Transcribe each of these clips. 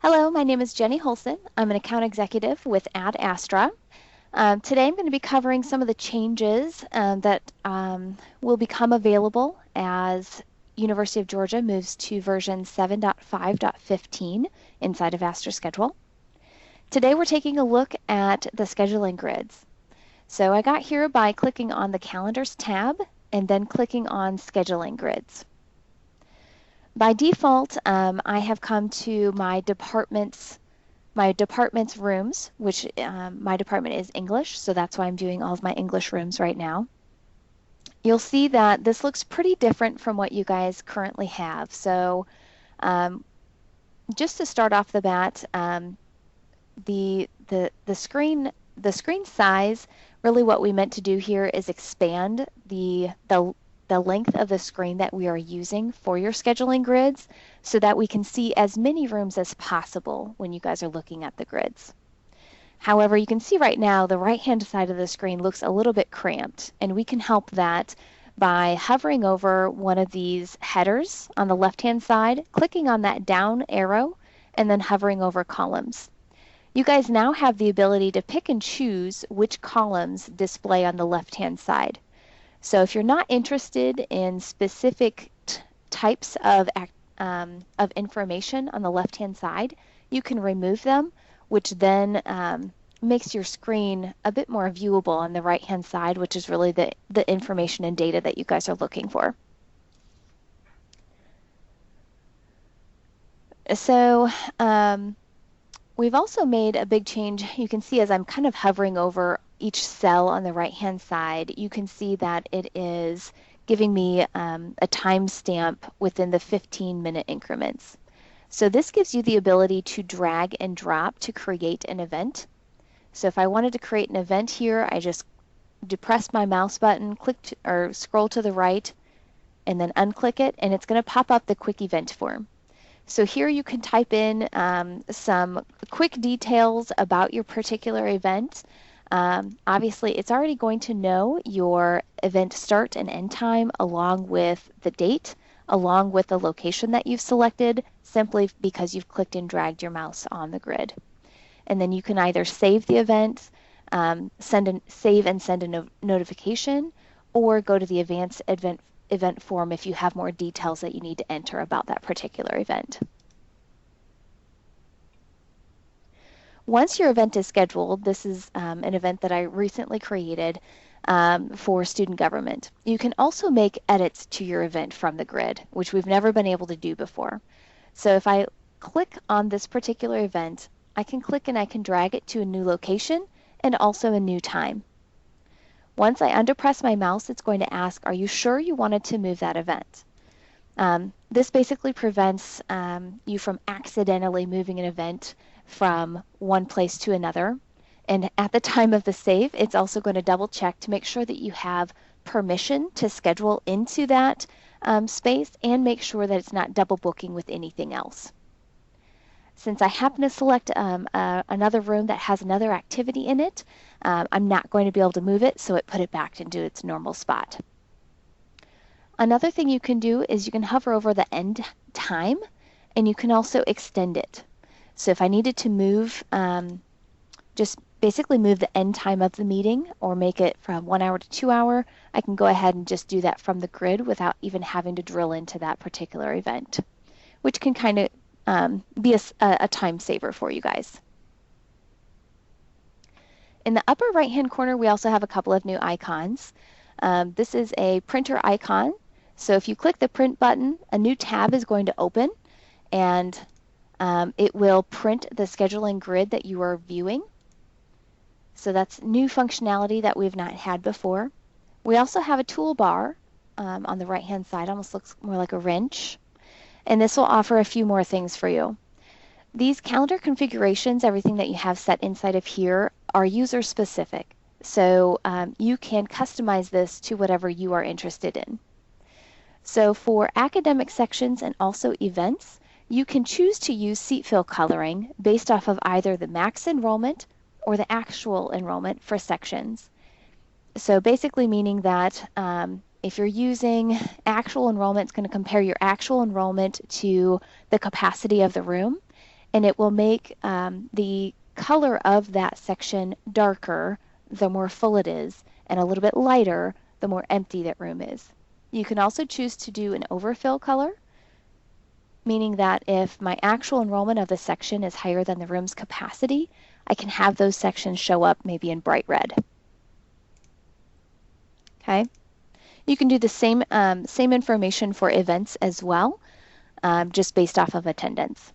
Hello, my name is Jenny Holson. I'm an account executive with Astra. Today I'm going to be covering some of the changes that will become available as University of Georgia moves to version 7.5.15 inside of Astra Schedule. Today we're taking a look at the scheduling grids. So I got here by clicking on the Calendars tab and then clicking on Scheduling Grids. By default, I have come to my department's rooms, which my department is English, so that's why I'm doing all of my English rooms right now. You'll see that this looks pretty different from what you guys currently have. So just to start off the bat, the screen size, really what we meant to do here is expand the length of the screen that we are using for your scheduling grids so that we can see as many rooms as possible when you guys are looking at the grids. However, you can see right now the right-hand side of the screen looks a little bit cramped, and we can help that by hovering over one of these headers on the left-hand side, clicking on that down arrow, and then hovering over columns. You guys now have the ability to pick and choose which columns display on the left-hand side. So if you're not interested in specific types of information on the left-hand side, you can remove them, which then makes your screen a bit more viewable on the right-hand side, which is really the information and data that you guys are looking for. So we've also made a big change. You can see as I'm kind of hovering over each cell on the right-hand side, you can see that it is giving me a timestamp within the 15-minute increments. So this gives you the ability to drag and drop to create an event. So if I wanted to create an event here, I just depress my mouse button, click or scroll to the right, and then unclick it, and it's going to pop up the quick event form. So here you can type in some quick details about your particular event. Obviously, it's already going to know your event start and end time along with the date, along with the location that you've selected, simply because you've clicked and dragged your mouse on the grid. And then you can either save the event, save and send a notification, or go to the advanced event form if you have more details that you need to enter about that particular event. Once your event is scheduled, this is an event that I recently created for student government. You can also make edits to your event from the grid, which we've never been able to do before. So if I click on this particular event, I can click and I can drag it to a new location and also a new time. Once I underpress my mouse, it's going to ask, are you sure you wanted to move that event? This basically prevents you from accidentally moving an event from one place to another. And at the time of the save, it's also going to double check to make sure that you have permission to schedule into that space and make sure that it's not double booking with anything else. Since I happen to select another room that has another activity in it, I'm not going to be able to move it, so it put it back into its normal spot. Another thing you can do is you can hover over the end time, and you can also extend it. So if I needed to move, just basically move the end time of the meeting or make it from 1 hour to 2 hour, I can go ahead and just do that from the grid without even having to drill into that particular event, which can kind of be a time saver for you guys. In the upper right-hand corner, we also have a couple of new icons. This is a printer icon. So if you click the print button, a new tab is going to open, and it will print the scheduling grid that you are viewing. So that's new functionality that we've not had before. We also have a toolbar on the right-hand side, almost looks more like a wrench. And this will offer a few more things for you. These calendar configurations, everything that you have set inside of here, are user specific. So you can customize this to whatever you are interested in. So for academic sections and also events, you can choose to use seat fill coloring based off of either the max enrollment or the actual enrollment for sections. So basically meaning that if you're using actual enrollment, it's going to compare your actual enrollment to the capacity of the room. and it will make the color of that section darker the more full it is, and a little bit lighter the more empty that room is. You can also choose to do an overfill color, meaning that if my actual enrollment of the section is higher than the room's capacity, I can have those sections show up maybe in bright red. Okay. You can do the same information for events as well, just based off of attendance.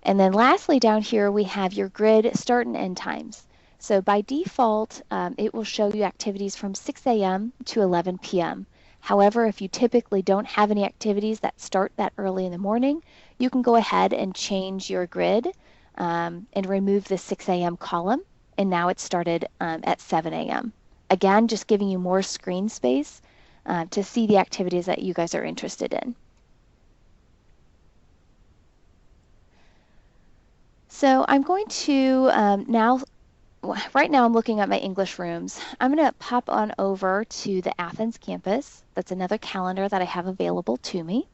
And then lastly, down here, we have your grid start and end times. So by default, it will show you activities from 6 a.m. to 11 p.m. However, if you typically don't have any activities that start that early in the morning, you can go ahead and change your grid and remove the 6 a.m. column. And now it's started at 7 a.m. Again, just giving you more screen space to see the activities that you guys are interested in. So I'm going to right now I'm looking at my English rooms. I'm going to pop on over to the Athens campus. That's another calendar that I have available to me.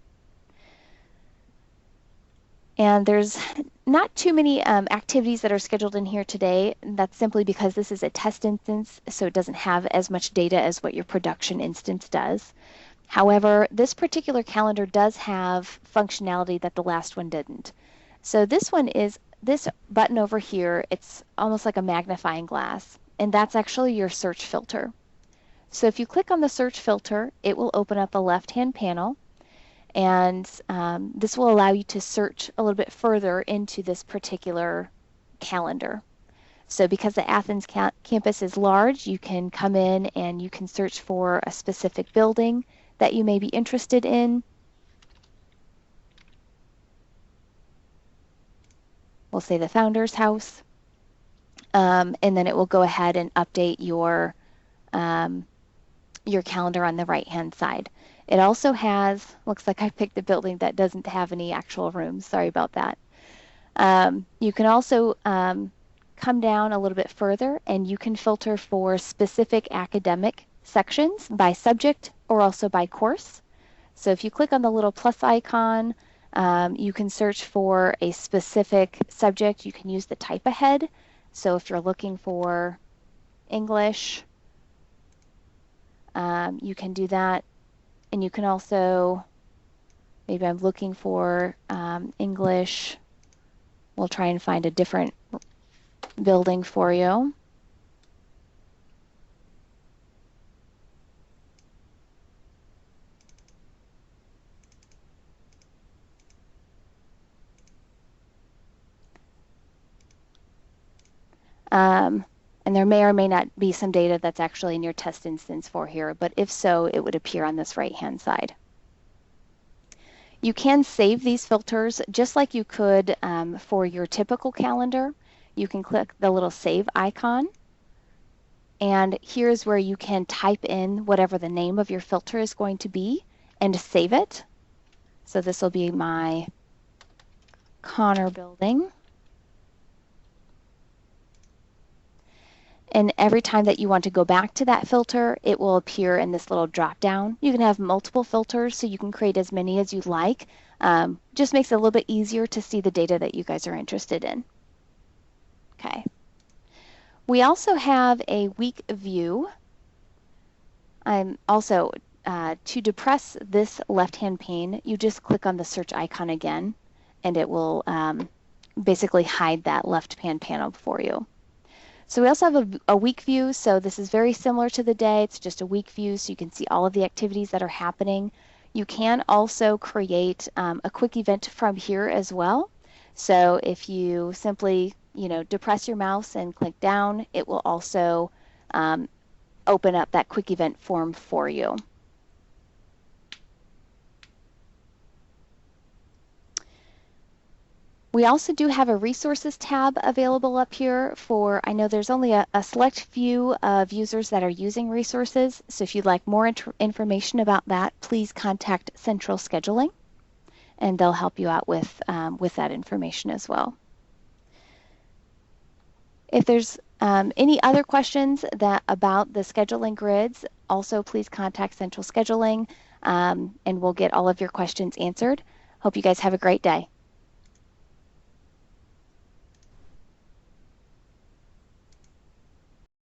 And there's not too many activities that are scheduled in here today. That's simply because this is a test instance, so it doesn't have as much data as what your production instance does. However, this particular calendar does have functionality that the last one didn't. So this one is this button over here. It's almost like a magnifying glass, and that's actually your search filter. So if you click on the search filter, it will open up a left-hand panel, and this will allow you to search a little bit further into this particular calendar. So because the Athens campus is large, you can come in and you can search for a specific building that you may be interested in. We'll say the Founder's House, and then it will go ahead and update your calendar on the right-hand side. It also has, looks like I picked a building that doesn't have any actual rooms. Sorry about that. You can also come down a little bit further, and you can filter for specific academic sections by subject or also by course. So if you click on the little plus icon, you can search for a specific subject. You can use the type ahead. So if you're looking for English, you can do that. And you can also, maybe I'm looking for English. We'll try and find a different building for you. And there may or may not be some data that's actually in your test instance for here, but if so, it would appear on this right-hand side. You can save these filters just like you could for your typical calendar. You can click the little save icon, and here's where you can type in whatever the name of your filter is going to be and save it. So this will be my Connor building. And every time that you want to go back to that filter, it will appear in this little drop down. You can have multiple filters, so you can create as many as you like. Just makes it a little bit easier to see the data that you guys are interested in. Okay. We also have a week view. Also, to depress this left-hand pane, you just click on the search icon again, and it will basically hide that left-hand panel for you. So we also have a week view. So this is very similar to the day. It's just a week view, so you can see all of the activities that are happening. You can also create a quick event from here as well. So if you simply, depress your mouse and click down, it will also open up that quick event form for you. We also do have a resources tab available up here for, I know there's only a select few of users that are using resources. So if you'd like more information about that, please contact Central Scheduling, and they'll help you out with that information as well. If there's any other questions about the scheduling grids, also please contact Central Scheduling, and we'll get all of your questions answered. Hope you guys have a great day.